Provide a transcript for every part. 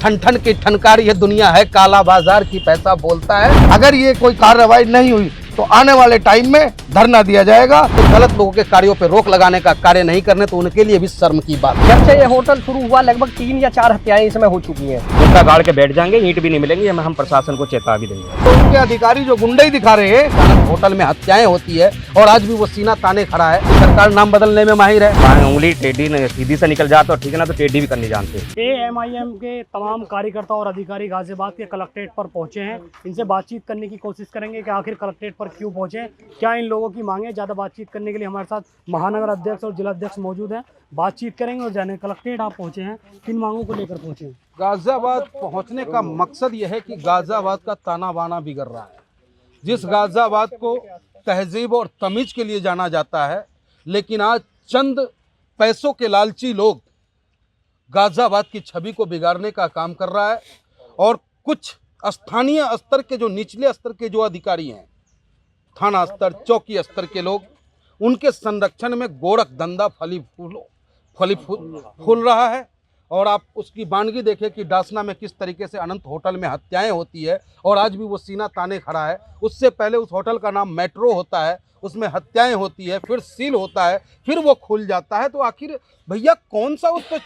ठन ठन की ठनकार ये दुनिया है, काला बाजार की पैसा बोलता है। अगर ये कोई कार्रवाई नहीं हुई तो आने वाले टाइम में धरना दिया जाएगा। तो गलत लोगों के कार्यों पर रोक लगाने का कार्य नहीं करने तो उनके लिए भी शर्म की बात है। जब से ये होटल शुरू हुआ लगभग 3 या 4 हत्याएं इसमें हो चुकी हैं। कुत्ता गाड़ के बैठ जाएंगे, ईंट भी नहीं मिलेंगे, हम प्रशासन को चेता भी देंगे। तो उनके अधिकारी जो गुंडई दिखा रहे हैं, होटल में हत्याएं होती है और आज भी वो सीना ताने खड़ा है। सरकार नाम बदलने में माहिर है। बाएं उंगली टेढ़ी सीधी से निकल जाता, ठीक है ना, तो टेढ़ी भी करनी जानते हैं। एएमआईएम के तमाम कार्यकर्ता और अधिकारी गाजियाबाद के कलेक्ट्रेट पर पहुंचे हैं। इनसे बातचीत करने की कोशिश करेंगे कि आखिर कलेक्ट्रेट पर क्यों पहुंचे, क्या इन लोगों की मांगे। ज़्यादा बातचीत करने के लिए हमारे साथ महानगर अध्यक्ष और जिला अध्यक्ष मौजूद हैं। बातचीत करेंगे और जाने कलेक्ट्रेट आप पहुंचे हैं, किन मांगों को लेकर पहुंचे हैं। गाजियाबाद पहुंचने का मकसद यह है कि गाजियाबाद का ताना बाना बिगड़ रहा है। जिस गाजियाबाद को तहजीब और तमीज के लिए जाना जाता है, लेकिन आज चंद पैसों के लालची लोग गाजियाबाद की छवि को बिगाड़ने का काम कर रहा है। और कुछ स्थानीय स्तर के जो निचले स्तर के जो अधिकारी हैं, थाना स्तर, चौकी स्तर के लोग, उनके संरक्षण में गोरख धंधा फूल रहा है। और आप उसकी वानगी देखें कि डासना में किस तरीके से अनंत होटल में हत्याएं होती है और आज भी वो सीना ताने खड़ा है। उससे पहले उस होटल का नाम मेट्रो होता है, उसमें हत्याएं होती है, फिर सील होता है, फिर वो खुल जाता है। तो आखिर भैया कौन सा उस पर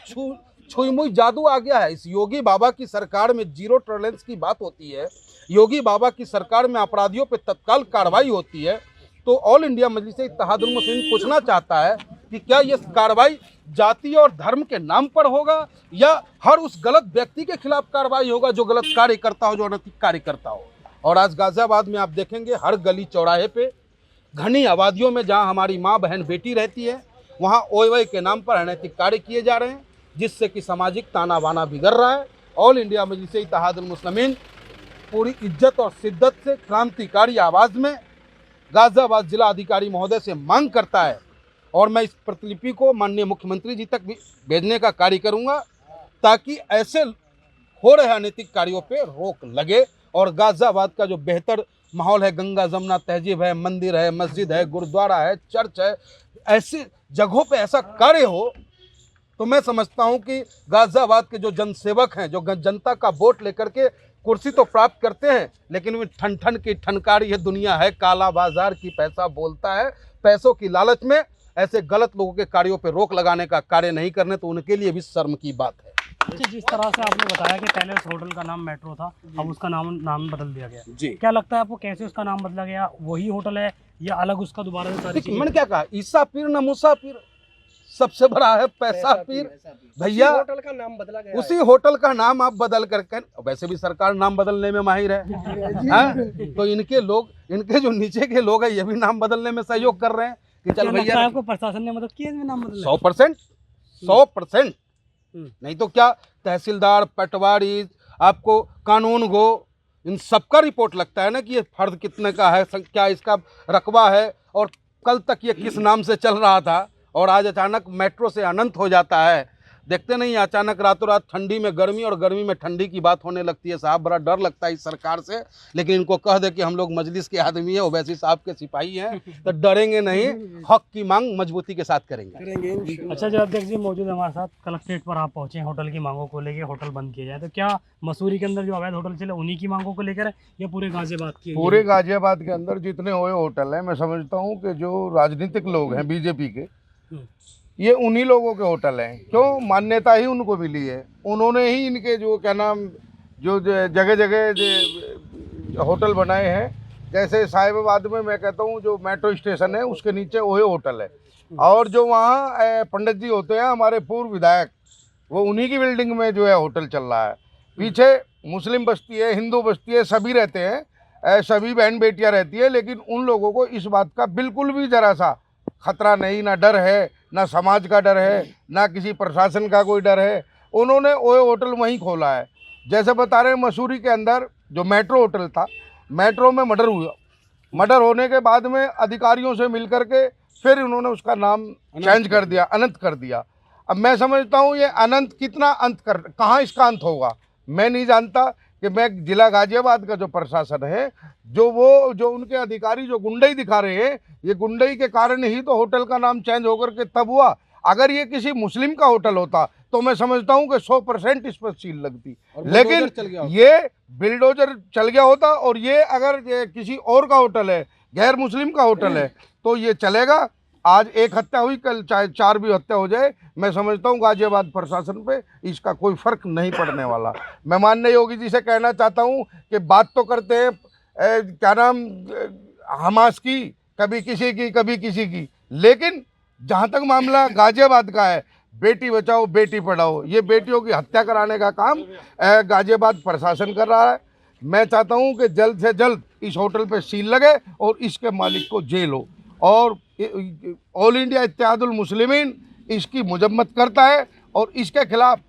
छुई मुई जादू आ गया है। इस योगी बाबा की सरकार में जीरो टॉलरेंस की बात होती है, योगी बाबा की सरकार में अपराधियों पर तत्काल कार्रवाई होती है। तो ऑल इंडिया मजलिस इत्तेहादुल मुस्लिमीन पूछना चाहता है कि क्या ये कार्रवाई जाति और धर्म के नाम पर होगा या हर उस गलत व्यक्ति के खिलाफ कार्रवाई होगा जो गलत कार्य करता हो, जो अनैतिक कार्य करता हो। और आज गाजियाबाद में आप देखेंगे हर गली चौराहे पे, घनी आबादियों में जहां हमारी माँ बहन बेटी रहती है, वहां ओएवई के नाम पर अनैतिक कार्य किए जा रहे हैं, जिससे कि सामाजिक ताना बाना बिगड़ रहा है। ऑल इंडिया मजलिस इत्तेहादुल मुस्लिमीन पूरी इज्जत और शिद्दत से क्रांतिकारी आवाज़ में गाजियाबाद जिला अधिकारी महोदय से मांग करता है, और मैं इस प्रतिलिपि को माननीय मुख्यमंत्री जी तक भी भेजने का कार्य करूंगा ताकि ऐसे हो रहे अनैतिक कार्यों पे रोक लगे और गाजियाबाद का जो बेहतर माहौल है, गंगा जमुना तहजीब है, मंदिर है, मस्जिद है, गुरुद्वारा है, चर्च है, ऐसी जगहों पे ऐसा कार्य हो तो मैं समझता हूं कि गाजियाबाद के जो जनसेवक हैं, जो जनता का वोट लेकर के कुर्सी तो प्राप्त करते हैं, लेकिन वे ठन ठन की ठनकार ये दुनिया है, काला बाजार की पैसा बोलता है। पैसों की लालच में ऐसे गलत लोगों के कार्यों पर रोक लगाने का कार्य नहीं करने तो उनके लिए भी शर्म की बात है। अच्छा, जिस तरह से आपने बताया कि पहले उस होटल का नाम मेट्रो था, अब उसका नाम बदल दिया गया जी, क्या लगता है आपको, कैसे उसका नाम बदला गया? वही होटल है या अलग उसका दोबारा से सारी चीजें? मैंने क्या कहा, ईसा पीर न मूसा पीर, सबसे बड़ा है पैसा पीर। भैया होटल का नाम बदला गया, उसी होटल का नाम आप बदल करके, वैसे भी सरकार नाम बदलने में माहिर है, हाँ? तो इनके लोग, इनके जो नीचे के लोग हैं, ये भी नाम बदलने में सहयोग कर रहे हैं कि चल भैया। आपको प्रशासन ने मदद की है इसमें नाम बदलने? 100% नहीं तो क्या, तहसीलदार, पटवारी, आपको कानून गो, इन सबका रिपोर्ट लगता है ना कि ये फर्द कितने का है, क्या इसका रकबा है, और कल तक ये किस नाम से चल रहा था, और आज अचानक मेट्रो से अनंत हो जाता है। देखते नहीं, अचानक रातों रात ठंडी में गर्मी और गर्मी में ठंडी की बात होने लगती है। साहब बड़ा डर लगता है इस सरकार से, लेकिन इनको कह दे कि हम लोग मजलिस के आदमी हैं, ओवैसी साहब के सिपाही हैं, तो डरेंगे नहीं, हक की मांग मजबूती के साथ करेंगे। अच्छा, जो अध्यक्ष जी मौजूद है हमारे साथ, कलेक्ट्रेट पर आप पहुंचे होटल की मांगों को लेकर, होटल बंद किया जाए, तो क्या मसूरी के अंदर जो अवैध होटल चले उन्हीं की मांगों को लेकर है या पूरे गाजियाबाद की? पूरे गाजियाबाद के अंदर जितने हुए होटल हैं, मैं समझता हूँ कि जो राजनीतिक लोग हैं बीजेपी के, ये उन्हीं लोगों के होटल हैं। क्यों? मान्यता ही उनको मिली है, उन्होंने ही इनके जो क्या नाम, जो जगह जगह होटल बनाए हैं। जैसे साहिबाबाद में मैं कहता हूँ जो मेट्रो स्टेशन है उसके नीचे ओयो होटल है, और जो वहाँ पंडित जी होते हैं हमारे पूर्व विधायक, वो उन्हीं की बिल्डिंग में जो है होटल चल रहा है। पीछे मुस्लिम बस्ती है, हिंदू बस्ती है, सभी रहते हैं, सभी बहन बेटियाँ रहती है, लेकिन उन लोगों को इस बात का बिल्कुल भी ज़रा सा खतरा नहीं, ना डर है, ना समाज का डर है, ना किसी प्रशासन का कोई डर है। उन्होंने ओयो होटल वहीं खोला है। जैसे बता रहे हैं, मसूरी के अंदर जो मेट्रो होटल था, मेट्रो में मर्डर हुआ, मर्डर होने के बाद में अधिकारियों से मिल करके फिर उन्होंने उसका नाम चेंज कर दिया, अनंत कर दिया। अब मैं समझता हूँ ये अनंत कितना अंत कर, कहाँ इसका अंत होगा मैं नहीं जानता। कि मैं जिला गाजियाबाद का जो प्रशासन है, जो उनके अधिकारी जो गुंडई दिखा रहे हैं, ये गुंडई के कारण ही तो होटल का नाम चेंज होकर के तब हुआ। अगर ये किसी मुस्लिम का होटल होता तो मैं समझता हूँ कि 100% इस पर सील लगती। और बुलडोजर लेकिन चल गया होता। ये बिल्डोजर चल गया होता, और ये अगर ये किसी और का होटल है, गैर मुस्लिम का होटल है, तो ये चलेगा। आज एक हत्या हुई, कल चाहे 4 भी हत्या हो जाए, मैं समझता हूँ गाजियाबाद प्रशासन पे इसका कोई फर्क नहीं पड़ने वाला। मैं माननीय योगी जी से कहना चाहता हूँ कि बात तो करते हैं क्या नाम हमास की, कभी किसी की कभी किसी की, लेकिन जहाँ तक मामला गाजियाबाद का है, बेटी बचाओ बेटी पढ़ाओ, ये बेटियों की हत्या कराने का काम गाजियाबाद प्रशासन कर रहा है। मैं चाहता हूँ कि जल्द से जल्द इस होटल पे सील लगे और इसके मालिक को जेल हो, और ऑल इंडिया इत्तेहादुल मुस्लिमीन इसकी मजम्मत करता है, और इसके खिलाफ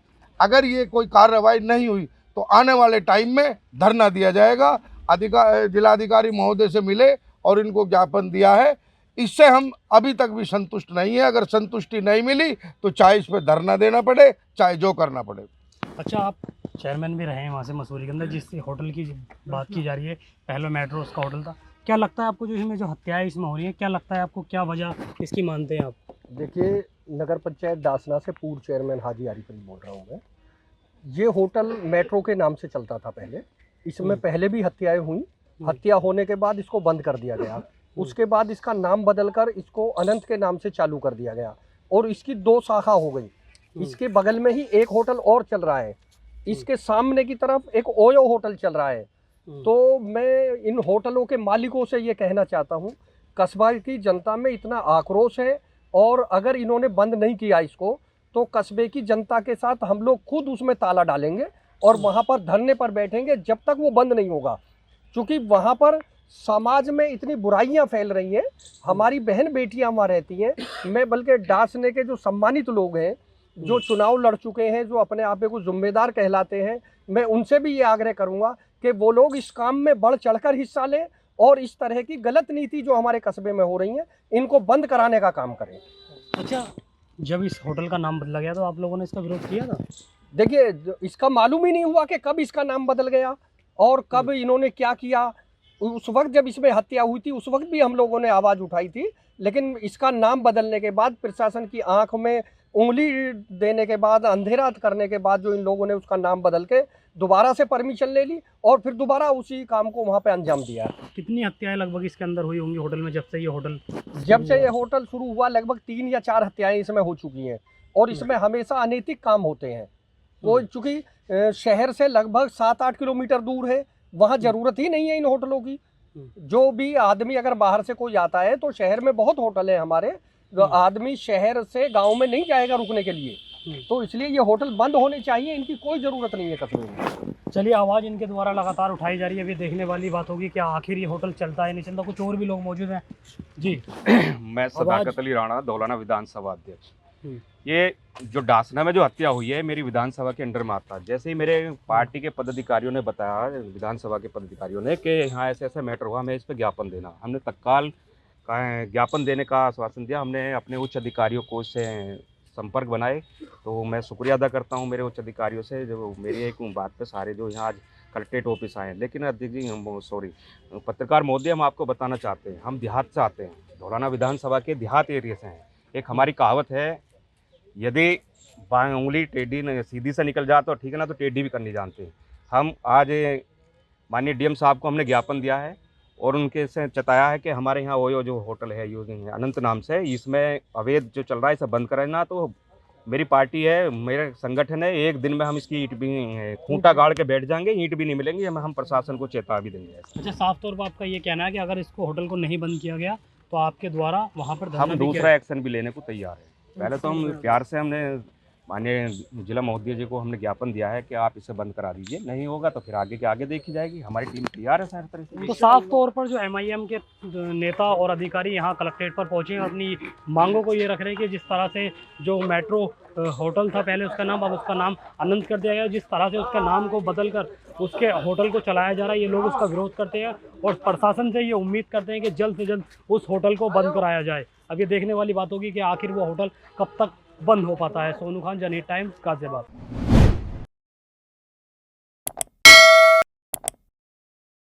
अगर ये कोई कार्रवाई नहीं हुई तो आने वाले टाइम में धरना दिया जाएगा। जिलाधिकारी महोदय से मिले और इनको ज्ञापन दिया है, इससे हम अभी तक भी संतुष्ट नहीं है। अगर संतुष्टि नहीं मिली तो चाहे इस पर धरना देना पड़े, चाहे जो करना पड़े। अच्छा, आप चेयरमैन भी रहे हैं वहाँ से मसूरी के अंदर, जिस होटल की बात की जा रही है, पहले मेट्रो उसका होटल था। क्या लगता है आपको जो इसमें जो हत्याएं इसमें हो रही हैं, क्या लगता है आपको, क्या वजह इसकी मानते हैं आप? देखिए, नगर पंचायत डासना से पूर्व चेयरमैन हाजी आरिफ अली बोल रहा हूँ मैं। ये होटल मेट्रो के नाम से चलता था पहले। इसमें पहले भी हत्याएं हुई। हत्या होने के बाद इसको बंद कर दिया गया। उसके बाद इसका नाम बदलकर इसको अनंत के नाम से चालू कर दिया गया, और इसकी 2 शाखा हो गई। इसके बगल में ही एक होटल और चल रहा है, इसके सामने की तरफ एक ओयो होटल चल रहा है। तो मैं इन होटलों के मालिकों से ये कहना चाहता हूँ, कस्बा की जनता में इतना आक्रोश है, और अगर इन्होंने बंद नहीं किया इसको, तो कस्बे की जनता के साथ हम लोग खुद उसमें ताला डालेंगे और वहाँ पर धरने पर बैठेंगे जब तक वो बंद नहीं होगा। क्योंकि वहाँ पर समाज में इतनी बुराइयां फैल रही हैं। हमारी बहन बेटियां वहाँ रहती हैं। मैं बल्कि डासने के जो सम्मानित लोग हैं, जो चुनाव लड़ चुके हैं, जो अपने आप को जिम्मेदार कहलाते हैं, मैं उनसे भी ये आग्रह करूँगा कि वो लोग इस काम में बढ़ चढ़कर हिस्सा लें, और इस तरह की गलत नीति जो हमारे कस्बे में हो रही है, इनको बंद कराने का काम करें। अच्छा, जब इस होटल का नाम बदला गया तो आप लोगों ने इसका विरोध किया था? देखिए, इसका मालूम ही नहीं हुआ कि कब इसका नाम बदल गया और कब इन्होंने क्या किया। उस वक्त जब इसमें हत्या हुई थी, उस वक्त भी हम लोगों ने आवाज़ उठाई थी, लेकिन इसका नाम बदलने के बाद, प्रशासन की आंख में उंगली देने के बाद, अंधेरा करने के बाद, जो इन लोगों ने उसका नाम बदल के दोबारा से परमिशन ले ली और फिर दोबारा उसी काम को वहाँ पे अंजाम दिया। कितनी हत्याएं लगभग इसके अंदर हुई होंगी होटल में, जब से ये होटल शुरू हुआ? लगभग 3 या 4 हत्याएं इसमें हो चुकी हैं, और इसमें हमेशा अनैतिक काम होते हैं। वो चूँकि शहर से लगभग 7-8 किलोमीटर दूर है, वहाँ ज़रूरत ही नहीं है इन होटलों की। जो भी आदमी अगर बाहर से कोई आता है, तो शहर में बहुत होटल है हमारे, जो आदमी शहर से गांव में नहीं जाएगा रुकने के लिए, तो इसलिए ये होटल बंद होने चाहिए। इनकी कोई ज़रूरत नहीं है कस्बे में। चलिए, आवाज़ इनके द्वारा लगातार उठाई जा रही है। अभी देखने वाली बात होगी कि आखिर ये होटल चलता है नहीं चलता। कुछ और भी लोग मौजूद हैं जी। मैं सदाकत अली राणा, धौलाना विधानसभा अध्यक्ष। ये जो डासना में जो हत्या हुई है, मेरी विधानसभा के अंडर में आता है। जैसे ही मेरे पार्टी के पदाधिकारियों ने बताया, विधानसभा के पदाधिकारियों ने, कि यहाँ ऐसे ऐसे मैटर हुआ, हमें इस पर ज्ञापन देना, हमने तत्काल ज्ञापन देने का आश्वासन दिया। हमने अपने उच्च अधिकारियों को इससे संपर्क बनाए। तो मैं शुक्रिया अदा करता हूँ मेरे उच्च अधिकारियों से, जो मेरी एक बात पे सारे जो यहाँ आज कलेक्ट्रेट ऑफिस आए। लेकिन अध्यक्ष जी, सॉरी पत्रकार महोदय, हम आपको बताना चाहते हैं, हम देहात से आते हैं, धौलाना विधानसभा के देहात एरिया से हैं। एक हमारी कहावत है, यदि बाएं उंगली टेढ़ी सीधी से निकल जाए तो ठीक है ना, तो टेढ़ी भी करनी जानते हैं। हम आज माननीय डीएम साहब को हमने ज्ञापन दिया है, और उनके से चताया है कि हमारे यहाँ ओयो जो होटल है यूजिंग अनंत नाम से, इसमें अवैध जो चल रहा है इसे बंद कराना। तो मेरी पार्टी है, मेरे संगठन है, एक दिन में हम इसकी ईंट भी खूंटा गाड़ के बैठ जाएंगे, ईंट भी नहीं मिलेंगी, हम प्रशासन को चेता भी देंगे। अच्छा, साफ तौर पर आपका ये कहना है कि अगर इसको होटल को नहीं बंद किया गया तो आपके द्वारा वहाँ पर हम दूसरा एक्शन भी लेने को तैयार है। पहले तो हम प्यार से हमने माननीय जिला महोदय जी को हमने ज्ञापन दिया है कि आप इसे बंद करा दीजिए, नहीं होगा तो फिर आगे के आगे देखी जाएगी। हमारी टीम तैयार है हर तरह से। तो साफ तौर पर जो एमआईएम के नेता और अधिकारी यहाँ कलेक्ट्रेट पर पहुँचे हैं, अपनी मांगों को ये रख रहे हैं कि जिस तरह से जो मेट्रो होटल था पहले, उसका नाम अब उसका नाम अनंत कर दिया गया, जिस तरह से उसका नाम को बदल कर उसके होटल को चलाया जा रहा है, ये लोग उसका विरोध करते हैं और प्रशासन से ये उम्मीद करते हैं कि जल्द से जल्द उस होटल को बंद कराया जाए। अब ये देखने वाली बात होगी कि आखिर वो होटल कब तक बंद हो पाता है। सोनू खान, जनहित टाइम्स, गाजियाबाद।